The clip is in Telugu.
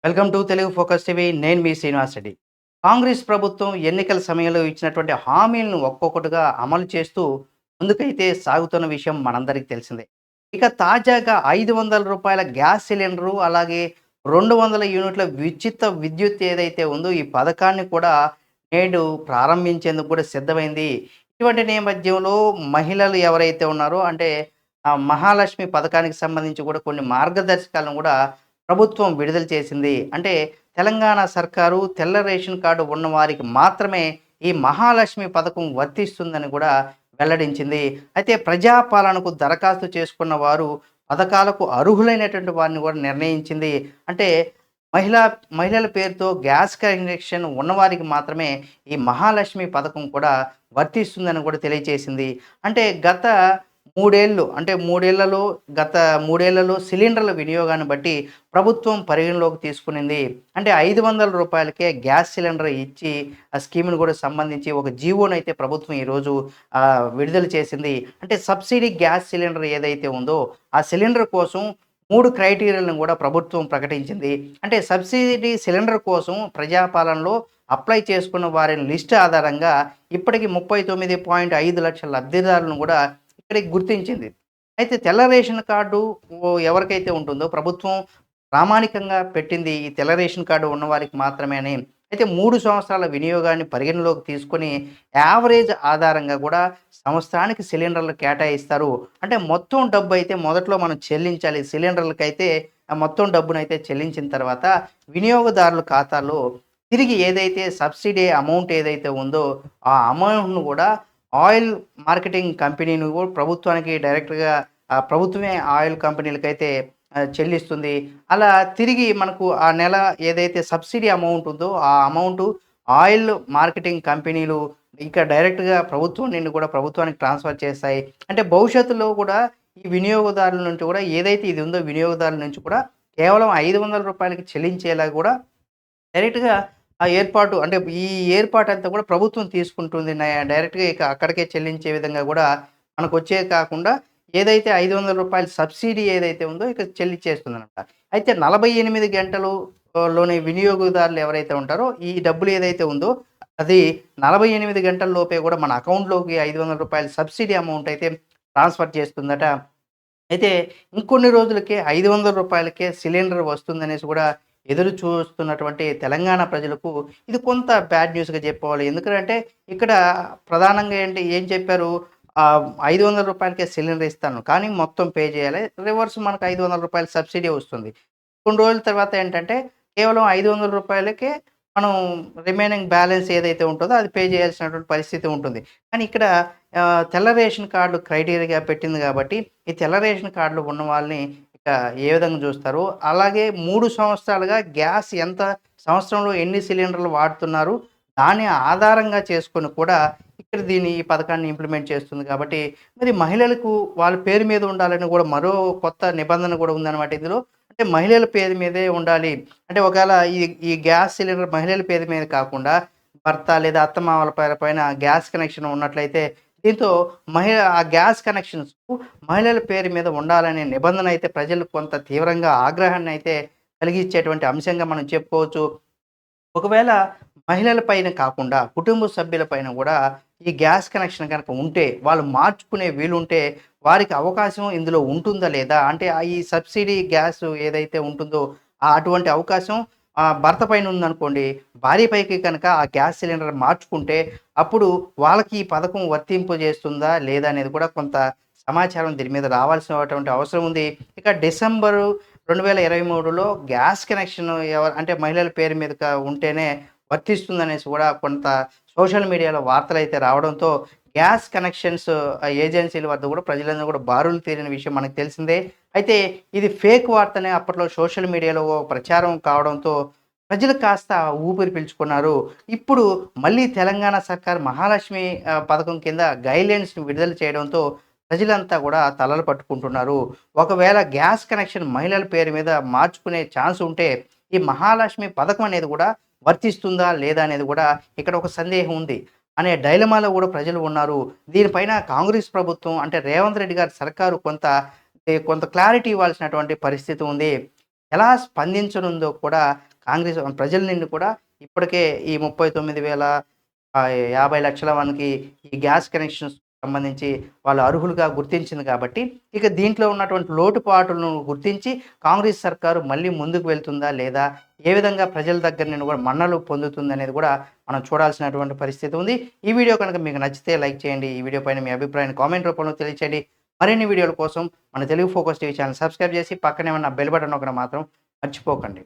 Welcome to Telugu focus TV. నేను మీ శ్రీనివాస్ రెడ్డి. కాంగ్రెస్ ప్రభుత్వం ఎన్నికల సమయంలో ఇచ్చినటువంటి హామీలను ఒక్కొక్కటిగా అమలు చేస్తూ ముందుకైతే సాగుతున్న విషయం మనందరికీ తెలిసిందే. ఇక తాజాగా రూ. 500 గ్యాస్ సిలిండరు, అలాగే 200 యూనిట్ల ఉచిత విద్యుత్ ఏదైతే ఉందో ఈ పథకాన్ని కూడా నేడు ప్రారంభించేందుకు కూడా సిద్ధమైంది. ఇటువంటి నేపథ్యంలో మహిళలు ఎవరైతే ఉన్నారో అంటే మహాలక్ష్మి పథకానికి సంబంధించి కూడా కొన్ని మార్గదర్శకాలను కూడా ప్రభుత్వం విడుదల చేసింది. అంటే తెలంగాణ సర్కారు తెల్ల రేషన్ కార్డు ఉన్నవారికి మాత్రమే ఈ మహాలక్ష్మి పథకం వర్తిస్తుందని కూడా వెల్లడించింది. అయితే ప్రజాపాలనకు దరఖాస్తు చేసుకున్న వారు పథకాలకు అర్హులైనటువంటి వారిని కూడా నిర్ణయించింది. అంటే మహిళా మహిళల పేరుతో గ్యాస్ కనెక్షన్ ఉన్నవారికి మాత్రమే ఈ మహాలక్ష్మి పథకం కూడా వర్తిస్తుందని కూడా తెలియజేసింది. అంటే గత 3 ఏళ్లలో సిలిండర్ల వినియోగాన్ని బట్టి ప్రభుత్వం పరిగణలోకి తీసుకునింది. అంటే రూ. 500కే గ్యాస్ సిలిండర్ ఇచ్చి ఆ స్కీమ్‌ని కూడా సంబంధించి ఒక జీవోనైతే ప్రభుత్వం ఈరోజు విడుదల చేసింది. అంటే సబ్సిడీ గ్యాస్ సిలిండర్ ఏదైతే ఉందో ఆ సిలిండర్ కోసం 3 క్రైటీరియాలను కూడా ప్రభుత్వం ప్రకటించింది. అంటే సబ్సిడీ సిలిండర్ కోసం ప్రజాపాలనలో అప్లై చేసుకున్న వారి లిస్ట్ ఆధారంగా ఇప్పటికి 39.5 లక్షల లబ్ధిదారులను కూడా ఇక్కడికి గుర్తించింది. అయితే తెల్ల రేషన్ కార్డు ఎవరికైతే ఉంటుందో ప్రభుత్వం ప్రామాణికంగా పెట్టింది ఈ తెల్ల రేషన్ కార్డు ఉన్నవారికి మాత్రమే అని. అయితే 3 సంవత్సరాల వినియోగాన్ని పరిగణలోకి తీసుకొని యావరేజ్ ఆధారంగా కూడా సంవత్సరానికి సిలిండర్లు కేటాయిస్తారు. అంటే మొత్తం డబ్బైతే మొదట్లో మనం చెల్లించాలి. సిలిండర్లకైతే మొత్తం డబ్బునైతే చెల్లించిన తర్వాత వినియోగదారుల ఖాతాలో తిరిగి ఏదైతే సబ్సిడీ అమౌంట్ ఏదైతే ఉందో ఆ అమౌంట్‌ను కూడా ఆయిల్ మార్కెటింగ్ కంపెనీని కూడా ప్రభుత్వానికి డైరెక్ట్‌గా ప్రభుత్వమే ఆయిల్ కంపెనీలకైతే చెల్లిస్తుంది. అలా తిరిగి మనకు ఆ నెల ఏదైతే సబ్సిడీ అమౌంట్ ఉందో ఆ అమౌంటు ఆయిల్ మార్కెటింగ్ కంపెనీలు ఇంకా డైరెక్ట్‌గా ప్రభుత్వం నుండి కూడా ప్రభుత్వానికి ట్రాన్స్‌ఫర్ చేస్తాయి. అంటే భవిష్యత్తులో కూడా ఈ వినియోగదారుల నుంచి కూడా ఏదైతే ఇది ఉందో వినియోగదారుల నుంచి కూడా కేవలం రూ. 500కి చెల్లించేలా కూడా డైరెక్ట్‌గా ఆ ఏర్పాటు అంటే ఈ ఏర్పాటంతా కూడా ప్రభుత్వం తీసుకుంటుంది. డైరెక్ట్‌గా ఇక అక్కడికే చెల్లించే విధంగా గూడా మనకొచ్చేది కాకుండా ఏదైతే రూ. 500 సబ్సిడీ ఏదైతే ఉందో ఇక చెల్లించేస్తుందనమాట. అయితే 48 గంటలు లోని వినియోగదారులు ఎవరైతే ఉంటారో ఈ డబ్బులు ఏదైతే ఉందో అది 48 గంటల లోపే గూడా మన అకౌంట్‌లోకి రూ. 500 సబ్సిడీ అమౌంట్ అయితే ట్రాన్స్‌ఫర్ చేస్తుందట. అయితే ఇంకొన్ని రోజులకే రూ. 500కే సిలిండర్ వస్తుందనేసి కూడా ఎదురు చూస్తున్నటువంటి తెలంగాణ ప్రజలకు ఇది కొంత బ్యాడ్ న్యూస్‌గా చెప్పుకోవాలి. ఎందుకంటే ఇక్కడ ప్రధానంగా ఏం చెప్పారు? రూ. 500కే సిలిండర్ ఇస్తాను. కానీ మొత్తం పే చేయాలి. రివర్స్ మనకు రూ. 500 సబ్సిడీ వస్తుంది. కొన్ని రోజుల తర్వాత ఏంటంటే కేవలం రూ. 500కే మనం రిమైనింగ్ బ్యాలెన్స్ ఏదైతే ఉంటుందో అది పే చేయాల్సినటువంటి పరిస్థితి ఉంటుంది. కానీ ఇక్కడ తెల్ల రేషన్ కార్డు క్రైటీరియాగా పెట్టింది కాబట్టి ఈ తెల్ల రేషన్ కార్డులు ఉన్న వాళ్ళని ఇక ఏ విధంగా చూస్తారు? అలాగే 3 సంవత్సరాలుగా గ్యాస్ ఎంత సంవత్సరంలో ఎన్ని సిలిండర్లు వాడుతున్నారు? దాన్ని ఆధారంగా చేసుకొని కూడా ఇక్కడ ఈ పథకాన్ని ఇంప్లిమెంట్ చేస్తుంది కాబట్టి మరి మహిళలకు వాళ్ళ పేరు మీద ఉండాలని కూడా మరో కొత్త నిబంధన కూడా ఉందన్నమాట ఇందులో. అంటే మహిళల పేరు మీదే ఉండాలి. అంటే ఒకవేళ ఈ ఈ గ్యాస్ సిలిండర్ మహిళల పేరు మీద కాకుండా భర్త లేదా అత్తమామల పైన గ్యాస్ కనెక్షన్ ఉన్నట్లయితే దీంతో ఆ గ్యాస్ కనెక్షన్స్‌కు మహిళల పేరు మీద ఉండాలనే నిబంధన అయితే ప్రజలు కొంత తీవ్రంగా ఆగ్రహాన్నయితే కలిగించేటువంటి అంశంగా మనం చెప్పుకోవచ్చు. ఒకవేళ మహిళల పైన కాకుండా కుటుంబ సభ్యుల పైన గూడా ఈ గ్యాస్ కనెక్షన్ గనక ఉంటే, వాళ్ళు మార్చుకునే వీలుంటే, వారికి అవకాశం ఇందులో ఉంటుందా లేదా? అంటే ఈ సబ్సిడీ గ్యాస్ ఏదైతే ఉంటుందో, అటువంటి అవకాశం భర్త పైన ఉందనుకోండి, భార్య పైకి కనుక ఆ గ్యాస్ సిలిండర్ మార్చుకుంటే, అప్పుడు వాళ్ళకి ఈ పథకం వర్తింపజేస్తుందా లేదా అనేది కూడా కొంత సమాచారం దీని మీద రావాల్సినటువంటి అవసరం ఉంది. ఇక డిసెంబరు 2023లో గ్యాస్ కనెక్షన్ అంటే మహిళల పేరు మీద ఉంటేనే వర్తిస్తుందనేసి కూడా కొంత సోషల్ మీడియాలో వార్తలైతే రావడంతో గ్యాస్ కనెక్షన్స్ ఏజెన్సీల వద్ద కూడా ప్రజలందరూ కూడా బారులు తీరిన విషయం మనకు తెలిసిందే. అయితే ఇది ఫేక్ వార్తనే అప్పట్లో సోషల్ మీడియాలో ప్రచారం కావడంతో ప్రజలు కాస్త ఊపిరి పీల్చుకున్నారు. ఇప్పుడు మళ్ళీ తెలంగాణ సర్కార్ మహాలక్ష్మి పథకం కింద గైడ్‌లైన్స్‌ని విడుదల చేయడంతో ప్రజలంతా కూడా తలలు పట్టుకుంటున్నారు. ఒకవేళ గ్యాస్ కనెక్షన్ మహిళల పేరు మీద మార్చుకునే ఛాన్స్ ఉంటే ఈ మహాలక్ష్మి పథకం అనేది కూడా వర్తిస్తుందా? లేదా? అనేది కూడా ఇక్కడ ఒక సందేహం ఉంది. అనే డైలమాలో కూడా ప్రజలు ఉన్నారు. దీనిపైన కాంగ్రెస్ ప్రభుత్వం అంటే రేవంత్ రెడ్డి గారి సర్కారు కొంత క్లారిటీ ఇవ్వాల్సినటువంటి పరిస్థితి ఉంది. ఎలా స్పందించనుందో కూడా కాంగ్రెస్ ప్రజల నుండి కూడా ఇప్పటికే ఈ 39,50,00,000 మందికి ఈ గ్యాస్ కనెక్షన్స్ సంబంధించి వాళ్ళు అర్హులుగా గుర్తించింది కాబట్టి, ఇక దీంట్లో ఉన్నటువంటి లోటుపాటులను గుర్తించి కాంగ్రెస్ సర్కారు మళ్ళీ ముందుకు వెళ్తుందా? లేదా? ఏ విధంగా ప్రజల దగ్గర నుండి కూడా మన్నలు పొందుతుందనేది కూడా మనం చూడాల్సినటువంటి పరిస్థితి ఉంది. ఈ వీడియో కనుక మీకు నచ్చితే లైక్ చేయండి. ఈ వీడియో పైన మీ అభిప్రాయాన్ని కామెంట్ రూపంలో తెలియచేయండి. మరిన్ని వీడియోల కోసం మన Telugu focus TV channel subscribe చేసి పక్కనే ఉన్న బెల్ బటన్ నొక్కడం మాత్రం మర్చిపోకండి.